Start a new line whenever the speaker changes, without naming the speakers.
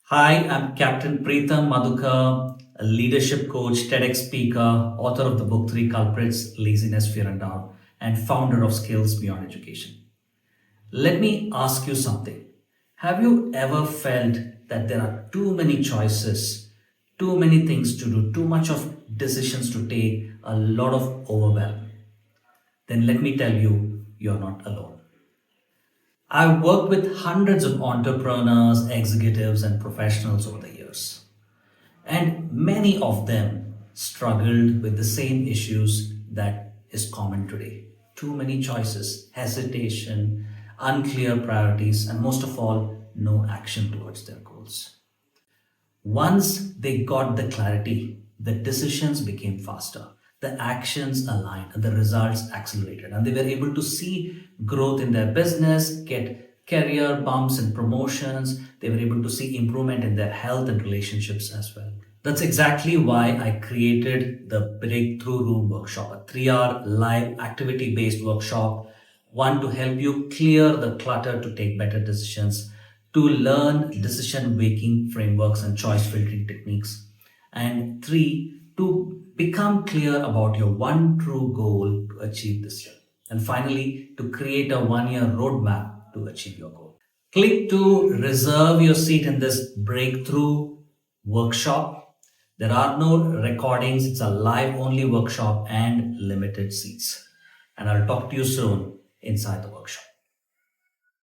Hi, I'm Captain Preetham Madhukar, a leadership coach, TEDx speaker, author of the book Three Culprits, Laziness, Fear and Doubt, and founder of Skills Beyond Education. Let me ask you something. Have you ever felt that there are too many choices, too many things to do, too much of decisions to take, a lot of overwhelm? Then let me tell you, you're not alone. I've worked with hundreds of entrepreneurs, executives, and professionals over the years. And many of them struggled with the same issues that is common today. Too many choices, hesitation, unclear priorities, and most of all, no action towards their goals. Once they got the clarity, the decisions became faster, the actions aligned, and the results accelerated. And they were able to see growth in their business, get career bumps and promotions. They were able to see improvement in their health and relationships as well. That's exactly why I created the Breakthrough Room workshop, a 3-hour live activity based workshop. One, to help you clear the clutter to take better decisions, to learn decision making frameworks and choice filtering techniques, and three, to become clear about your one true goal to achieve this year. And finally, to create a 1 year roadmap to achieve your goal. Click to reserve your seat in this breakthrough workshop. There are no recordings, it's a live only workshop and limited seats. And I'll talk to you soon inside the workshop.